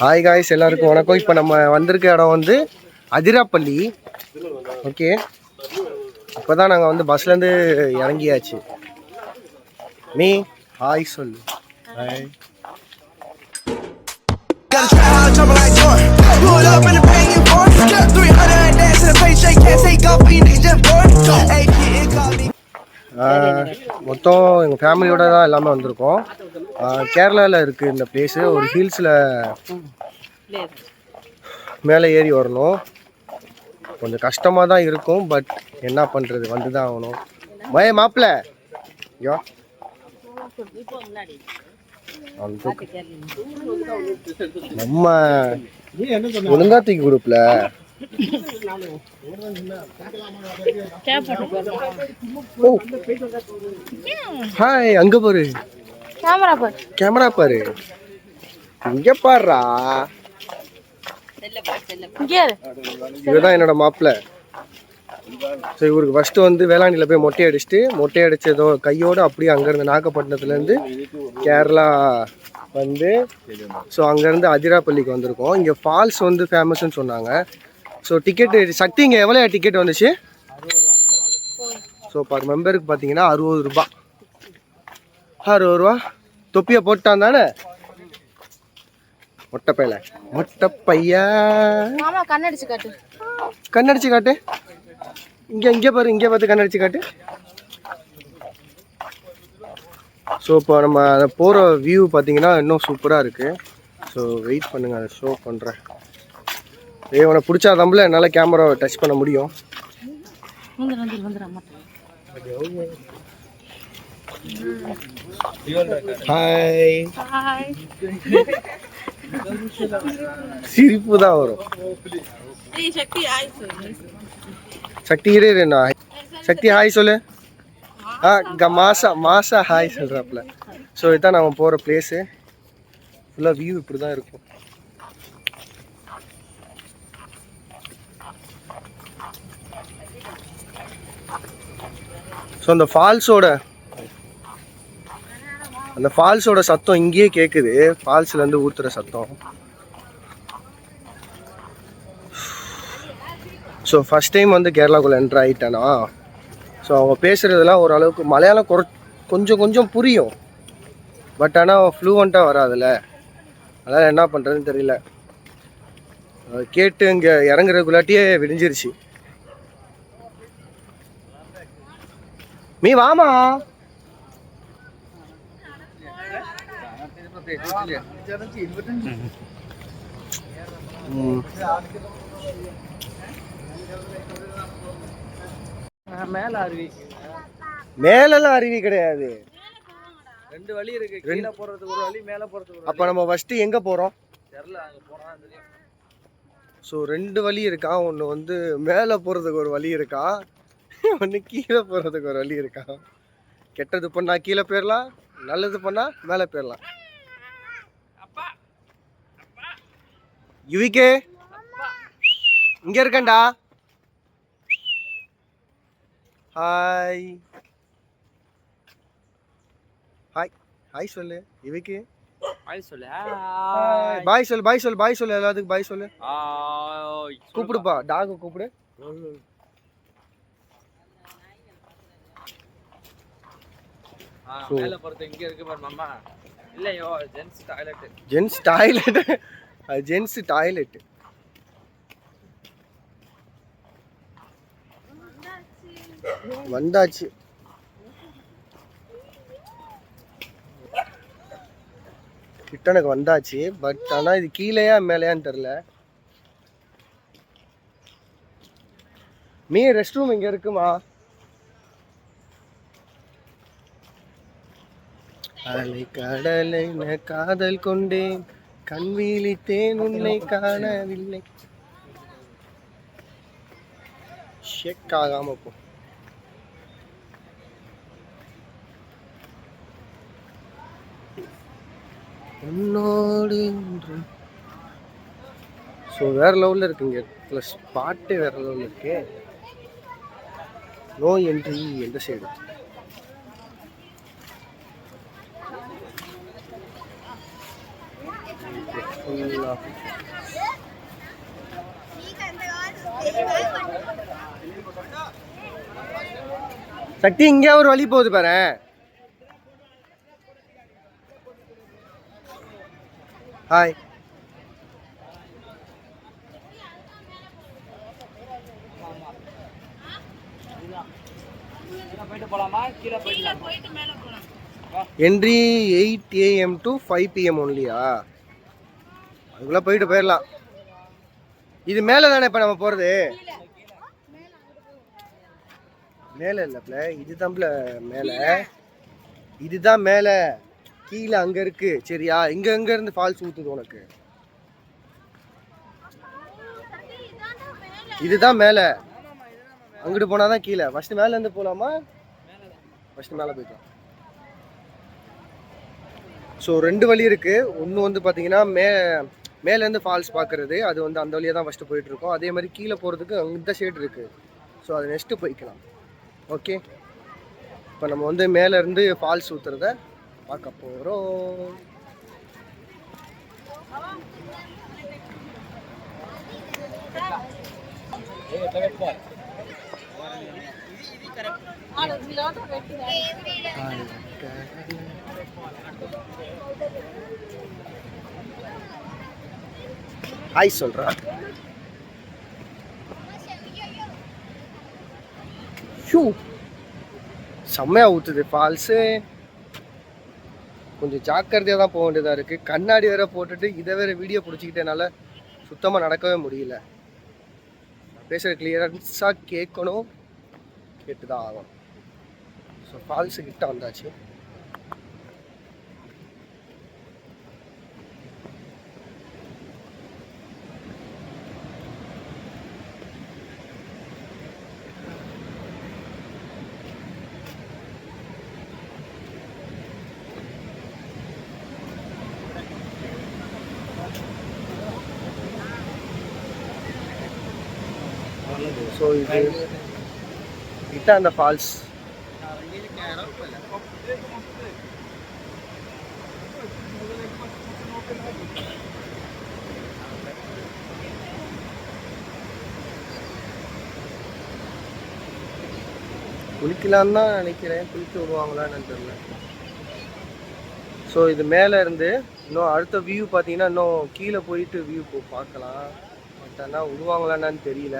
Hi guys, எல்லாருக்கும் வணக்கம். இப்போ நம்ம வந்திருக்க இடம் வந்து அதிராப்பள்ளி. ஓகே, இப்போ தான் நாங்கள் வந்து பஸ்லேருந்து இறங்கியாச்சு. மீ ஹாய் சொல்லு. ஹாய். மொத்தம் எங்கள் ஃபேமிலியோட தான் எல்லாமே வந்திருக்கோம். கேரளாவில் இருக்குது இந்த பிளேஸு. ஒரு ஹில்ஸில் மேலே ஏறி வரணும். கொஞ்சம் கஷ்டமாக தான் இருக்கும், பட் என்ன பண்ணுறது, வந்து தான் ஆகணும். மாப்பிள்ள யோ நம்ம ஒழுங்கா தூக்கி கொடுப்பல. ஹாய், அங்க பாரு, கேமரா பாரு, இங்க பாருடா. இதுதான் என்னோட மாப்பிள்ள. சரி, இவருக்கு ஃபர்ஸ்ட் வந்து வேளாண்மையில போய் மொட்டை அடிச்சதோ கையோடு அப்படியே அங்கேருந்து நாகப்பட்டினத்துலேருந்து கேரளா வந்து, ஸோ அங்கேருந்து அதிராப்பள்ளிக்கு வந்திருக்கோம். இங்கே ஃபால்ஸ் வந்து ஃபேமஸ்ன்னு சொன்னாங்க. ஸோ டிக்கெட்டு சக்தி இங்கே எவ்வளோ டிக்கெட் வந்துச்சு? ஸோ பர் மெம்பருக்கு பார்த்தீங்கன்னா 60 ரூபா. 60 ரூபா. தொப்பியை போட்டான் தானே மொட்டைப்பையா. கண்ணடிச்சு காட்டு. இங்கே பாரு, இங்கே பார்த்து கண்ணடிச்சு காட்டு. ஸோ இப்போ நம்ம போகிற வியூ பார்த்தீங்கன்னா இன்னும் சூப்பராக இருக்குது. ஸோ வெயிட் பண்ணுங்கள், அதை ஷோ பண்ணுறேன். இவனை பிடிச்சா தம்பில் என்னால் கேமராவை டச் பண்ண முடியும். ஹாய். சிரிப்பு தான் வரும். சக்தி இரு, சக்தி ஹாய் சொல்லு. மாசா ஹாய் சொல்கிறாப்புல. ஸோ இதுதான் நம்ம போகிற பிளேஸு. ஃபுல்லாக வியூ இப்படி தான் இருக்கும். ஸோ அந்த ஃபால்ஸோட சத்தம் இங்கேயே கேட்குது. ஃபால்ஸ்லேருந்து ஊற்றுற சத்தம். ஸோ ஃபஸ்ட் டைம் வந்து கேரளாக்குள்ளே என்ட்ரு ஆகிட்டேனா. ஸோ அவங்க பேசுகிறதுலாம் ஓரளவுக்கு மலையாளம் கொஞ்சம் புரியும், பட் ஆனால் ஃப்ளூவண்ட்டாக வராதுல்ல. அதனால் என்ன பண்ணுறதுன்னு தெரியல. கேட்டு இங்கே இறங்குறதுக்குள்ளாட்டியே விடிஞ்சிருச்சு. மீ வாமா. மேலெல்லாம் அருவி கிடையாது. 2 வழி இருக்கு. கீழே போறதுக்கு ஒரு வழி, மேலே போறதுக்கு ஒரு வழி. அப்ப நம்ம ஃபர்ஸ்ட் எங்க போறோம்? தெரியல, அங்க போனா தெரியும். ஸோ 2 வழி இருக்கா. ஒன்று வந்து மேலே போகிறதுக்கு ஒரு வழி இருக்கா, ஒன்று கீழே போகிறதுக்கு ஒரு வழி இருக்கா. கெட்டது பண்ணால் கீழே போயிடலாம், நல்லது பண்ணால் மேலே போயிடலாம். யுவிகே இங்கே இருக்கேன்டா. ஹாய் ஹாய் ஹாய் சொல்லு. யுவிகே பாய் சொல்லு. பாய் சொல்லு எல்லாத்துக்கும் பாய் சொல்லு. கூப்பிடுப்பா, டாக் கூப்பிடு. மேல போறது இங்க இருக்கு பாரு மாமா. இல்லையோ, ஜென்ஸ் டாய்லெட். வந்தாச்சு. கிட்டனுக்கு வந்தாச்சு, பட் ஆனால் இது கீழேயா மேலேயான்னு தெரில. ரெஸ்ட் ரூம் இங்கே இருக்குமா? அலை கடலை காதல் கொண்டேன், கண் விழித்தேன் உன்னை காணவில்லை. ஷேக் ஆகாம போ. உன்னோடு ஸோ வேறு லெவலில் இருக்குங்க. ப்ளஸ் பாட்டு வேறு லெவலில் இருக்கு. நோ என்ட்ரி எந்த சைடு. ஃபுல்லாக சக்தி இங்கே ஒரு வழி போகுது பாரு. Hi. Entry 8 AM to 5 PM ஒன்லியா? அதுக்குள்ளே போயிட்டு போயிடலாம். இது மேலே தானே இப்போ நம்ம போகிறது? மேலே இல்லைப்ல, இதுதான்ல மேலே. இதுதான் மேலே, கீழே அங்கே இருக்கு. சரியா? இங்கே இருந்து ஃபால்ஸ் ஊற்றுது உனக்கு. இதுதான் மேலே, அங்கிட்டு போனால் தான் கீழே. ஃபஸ்ட்டு மேலேருந்து போகலாமா? ஃபஸ்ட்டு மேலே போய்க்கலாம். ஸோ 2 வழி இருக்குது. ஒன்று வந்து பார்த்தீங்கன்னா மேலேருந்து ஃபால்ஸ் பார்க்குறது, அது வந்து அந்த வழியாக தான் ஃபஸ்ட்டு போயிட்டுருக்கோம். அதே மாதிரி கீழே போகிறதுக்கு இந்த சைடு இருக்குது. ஸோ அது நெக்ஸ்ட்டு போய்க்கலாம். ஓகே, இப்போ நம்ம வந்து மேலேருந்து ஃபால்ஸ் ஊற்றுறத பார்க்க போகிறோம். ஹாய் சொல்கிறா. செம்மையாக ஊற்றுது ஃபால்ஸு. கொஞ்சம் ஜாக்கிரதையாக தான் போக வேண்டியதாக இருக்குது. கண்ணாடி வேறு போட்டுட்டு இதை வேறு வீடியோ பிடிச்சிக்கிட்டனால சுத்தமாக நடக்கவே முடியல. பேசுகிற கிளியரன்ஸாக கேட்கணும், கேட்டு தான் ஆகும். ஸோ ஃபால்ஸு கிட்ட வந்தாச்சு. ஸோ இது கிட்ட அந்த ஃபால்ஸ். குளிக்கலான்னு தான் நினைக்கிறேன், குளிக்க விடுவாங்களான்னு தெரியல. ஸோ இது மேலே இருந்து இன்னும் அடுத்த வியூ பார்த்தீங்கன்னா இன்னும் கீழே போயிட்டு வியூ பார்க்கலாம். பட் ஆனால் விடுவாங்களான்னு தெரியல.